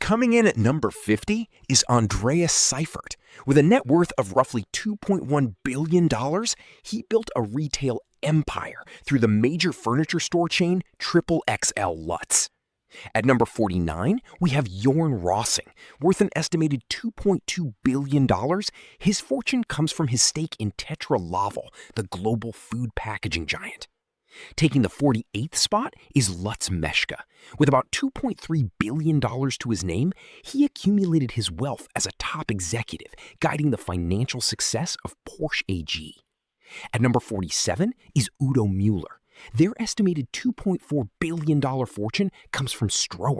Coming in at number 50 is Andreas Seifert. With a net worth of roughly $2.1 billion, he built a retail empire through the major furniture store chain XXL Lutz. At number 49, we have Jorn Rossing. Worth an estimated $2.2 billion, his fortune comes from his stake in Tetra Laval, the global food packaging giant. Taking the 48th spot is Lutz Meshka. With about $2.3 billion to his name, he accumulated his wealth as a top executive, guiding the financial success of Porsche AG. At number 47 is Udo Müller. Their estimated $2.4 billion fortune comes from Stroher,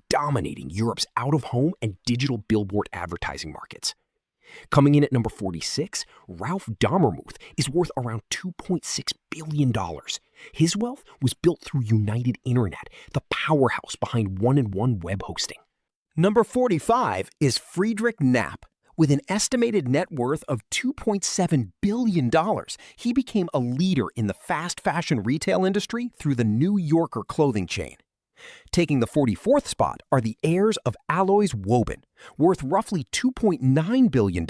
dominating Europe's out-of-home and digital billboard advertising markets. Coming in at number 46, Ralph Dommermuth is worth around $2.6 billion. His wealth was built through United Internet, the powerhouse behind one-on-one web hosting. Number 45 is Friedrich Knapp. With an estimated net worth of $2.7 billion, he became a leader in the fast fashion retail industry through the New Yorker clothing chain. Taking the 44th spot are the heirs of Alois Woben. Worth roughly $2.9 billion,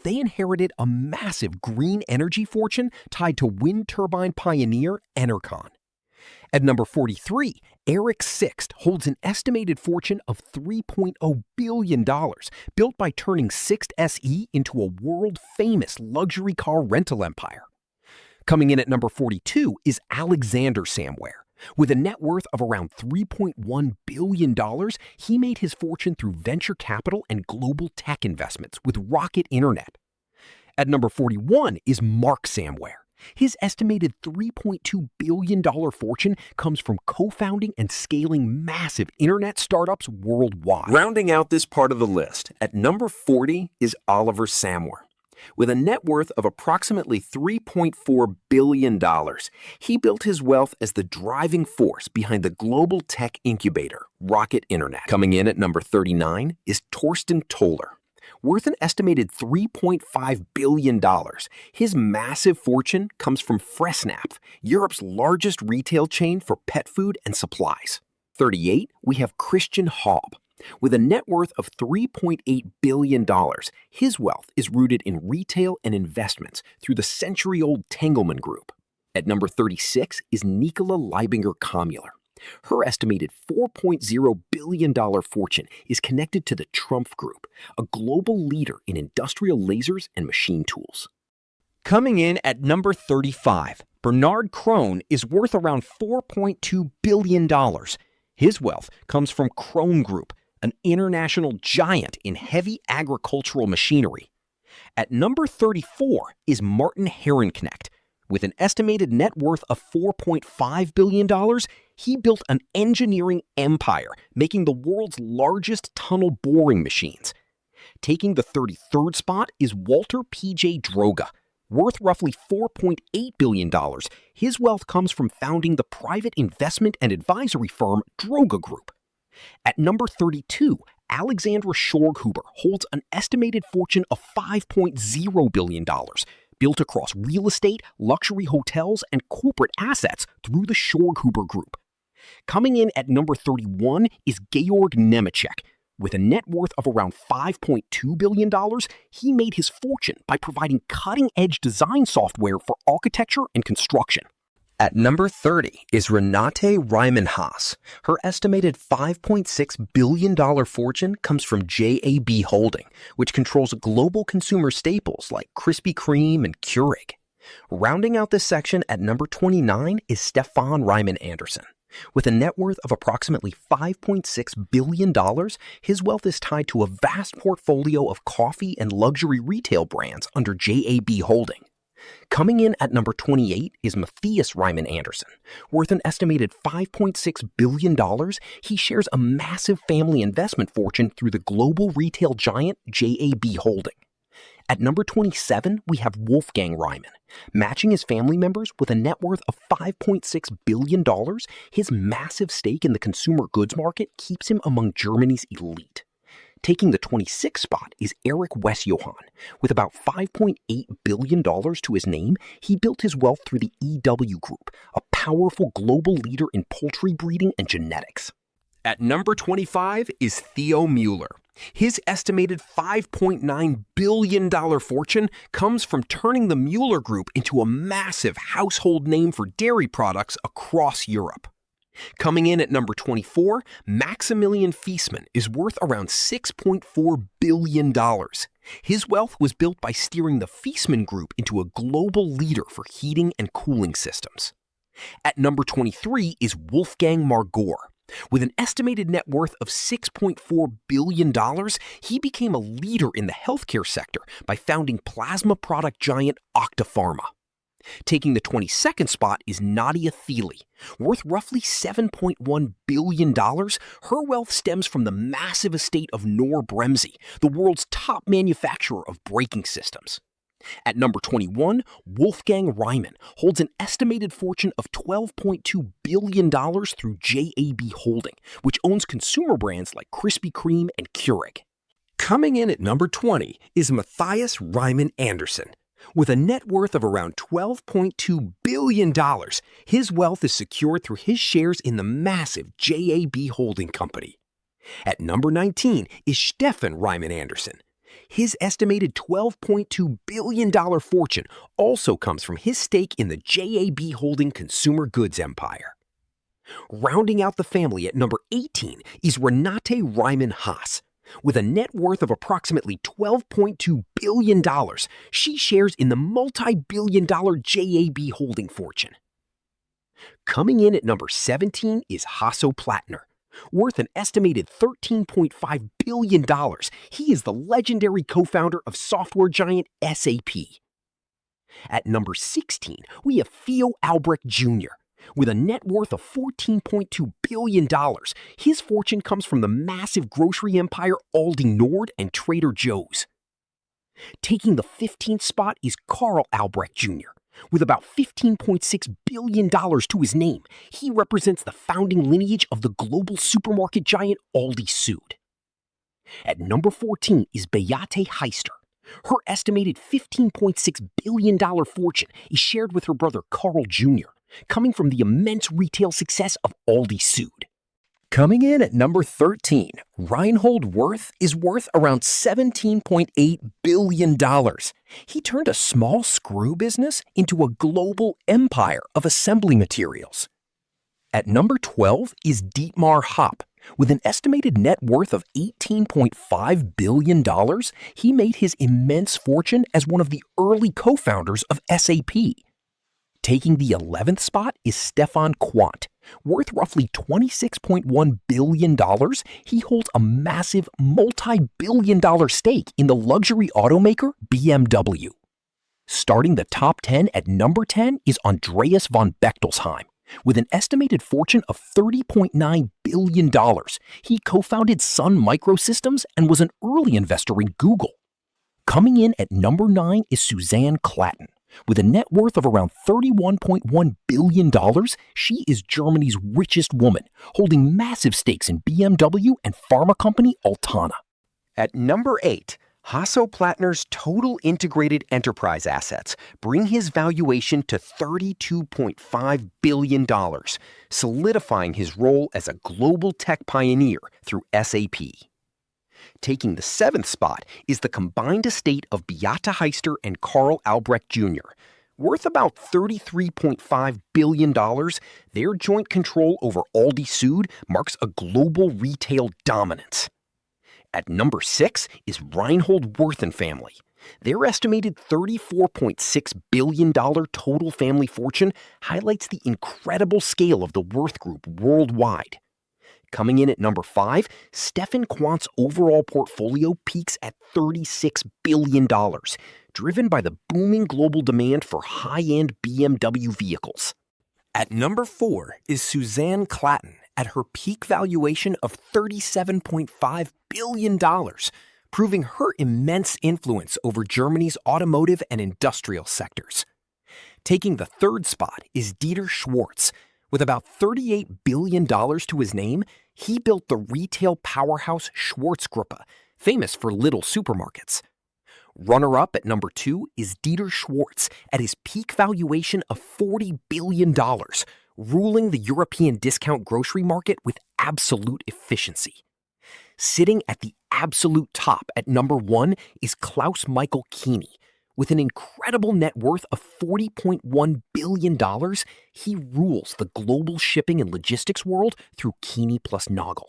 they inherited a massive green energy fortune tied to wind turbine pioneer Enercon. At number 43, Eric Sixt holds an estimated fortune of $3.0 billion, built by turning Sixt SE into a world-famous luxury car rental empire. Coming in at number 42 is Alexander Samware. With a net worth of around $3.1 billion, he made his fortune through venture capital and global tech investments with Rocket Internet. At number 41 is Mark Samware. His estimated $3.2 billion fortune comes from co-founding and scaling massive internet startups worldwide. Rounding out this part of the list, at number 40 is Oliver Samwer. With a net worth of approximately $3.4 billion, he built his wealth as the driving force behind the global tech incubator, Rocket Internet. Coming in at number 39 is Torsten Toller. Worth an estimated $3.5 billion, his massive fortune comes from Fressnapf, Europe's largest retail chain for pet food and supplies. 38, we have Christian Haub. With a net worth of $3.8 billion, his wealth is rooted in retail and investments through the century-old Tengelmann Group. At number 36 is Nicola Leibinger-Kammuler. Her estimated $4.0 billion fortune is connected to the Trumpf Group, a global leader in industrial lasers and machine tools. Coming in at number 35, Bernard Krohn is worth around $4.2 billion. His wealth comes from Krohn Group, an international giant in heavy agricultural machinery. At number 34 is Martin Herrenknecht. With an estimated net worth of $4.5 billion, he built an engineering empire, making the world's largest tunnel boring machines. Taking the 33rd spot is Walter P.J. Droga. Worth roughly $4.8 billion, his wealth comes from founding the private investment and advisory firm Droga Group. At number 32, Alexandra Schorghuber holds an estimated fortune of $5.0 billion, built across real estate, luxury hotels, and corporate assets through the Schorghuber Group. Coming in at number 31 is Georg Nemecek. With a net worth of around $5.2 billion, he made his fortune by providing cutting-edge design software for architecture and construction. At number 30 is Renate Reimenhaus. Her estimated $5.6 billion fortune comes from JAB Holding, which controls global consumer staples like Krispy Kreme and Keurig. Rounding out this section at number 29 is Stefan Reimann Andersen. With a net worth of approximately $5.6 billion, his wealth is tied to a vast portfolio of coffee and luxury retail brands under JAB Holding. Coming in at number 28 is Matthias Reimann Andersen. Worth an estimated $5.6 billion, he shares a massive family investment fortune through the global retail giant JAB Holding. At number 27, we have Wolfgang Reimann. Matching his family members with a net worth of $5.6 billion, his massive stake in the consumer goods market keeps him among Germany's elite. Taking the 26th spot is Eric Westjohann. With about $5.8 billion to his name, he built his wealth through the EW Group, a powerful global leader in poultry breeding and genetics. At number 25 is Theo Mueller. His estimated $5.9 billion fortune comes from turning the Mueller Group into a massive household name for dairy products across Europe. Coming in at number 24, Maximilian Fiesmann is worth around $6.4 billion. His wealth was built by steering the Fiesmann Group into a global leader for heating and cooling systems. At number 23 is Wolfgang Margor. With an estimated net worth of $6.4 billion, he became a leader in the healthcare sector by founding plasma product giant Octapharma. Taking the 22nd spot is Nadia Thiele. Worth roughly $7.1 billion, her wealth stems from the massive estate of Knorr-Bremse, the world's top manufacturer of braking systems. At number 21, Wolfgang Reimann holds an estimated fortune of $12.2 billion through JAB Holding, which owns consumer brands like Krispy Kreme and Keurig. Coming in at number 20 is Matthias Reimann Anderson. With a net worth of around $12.2 billion, his wealth is secured through his shares in the massive JAB Holding Company. At number 19 is Stefan Reimann Anderson. His estimated $12.2 billion fortune also comes from his stake in the JAB Holding consumer goods empire. Rounding out the family at number 18 is Renate Reimann Haas. With a net worth of approximately $12.2 billion, she shares in the multi-billion-dollar JAB Holding fortune. Coming in at number 17 is Hasso Plattner. Worth an estimated $13.5 billion, he is the legendary co-founder of software giant SAP. At number 16, we have Theo Albrecht Jr. With a net worth of $14.2 billion, his fortune comes from the massive grocery empire Aldi Nord and Trader Joe's. Taking the 15th spot is Carl Albrecht Jr. With about $15.6 billion to his name, he represents the founding lineage of the global supermarket giant Aldi Süd. At number 14 is Beate Heister. Her estimated $15.6 billion fortune is shared with her brother Carl Jr., coming from the immense retail success of Aldi Süd. Coming in at number 13, Reinhold Wirth is worth around $17.8 billion. He turned a small screw business into a global empire of assembly materials. At number 12 is Dietmar Hopp. With an estimated net worth of $18.5 billion, he made his immense fortune as one of the early co-founders of SAP. Taking the 11th spot is Stefan Quandt. Worth roughly $26.1 billion, he holds a massive multi-billion-dollar stake in the luxury automaker BMW. Starting the top 10 at number 10 is Andreas von Bechtolsheim. With an estimated fortune of $30.9 billion, he co-founded Sun Microsystems and was an early investor in Google. Coming in at number 9 is Suzanne Klatten. With a net worth of around $31.1 billion, she is Germany's richest woman, holding massive stakes in BMW and pharma company Altana. At number 8, Hasso Plattner's total integrated enterprise assets bring his valuation to $32.5 billion, solidifying his role as a global tech pioneer through SAP. Taking the 7th spot is the combined estate of Beate Heister and Carl Albrecht Jr. Worth about $33.5 billion, their joint control over Aldi Süd marks a global retail dominance. At number 6 is Reinhold Wirth and family. Their estimated $34.6 billion total family fortune highlights the incredible scale of the Wirth Group worldwide. Coming in at number 5, Stefan Quandt's overall portfolio peaks at $36 billion, driven by the booming global demand for high-end BMW vehicles. At number 4 is Suzanne Klatten at her peak valuation of $37.5 billion, proving her immense influence over Germany's automotive and industrial sectors. Taking the 3rd spot is Dieter Schwarz. With about $38 billion to his name, he built the retail powerhouse Schwarzgruppe, famous for little supermarkets. Runner-up at number 2 is Dieter Schwarz at his peak valuation of $40 billion, ruling the European discount grocery market with absolute efficiency. Sitting at the absolute top at number 1 is Klaus Michael Keeney. With an incredible net worth of $40.1 billion, he rules the global shipping and logistics world through Keeney plus Noggle.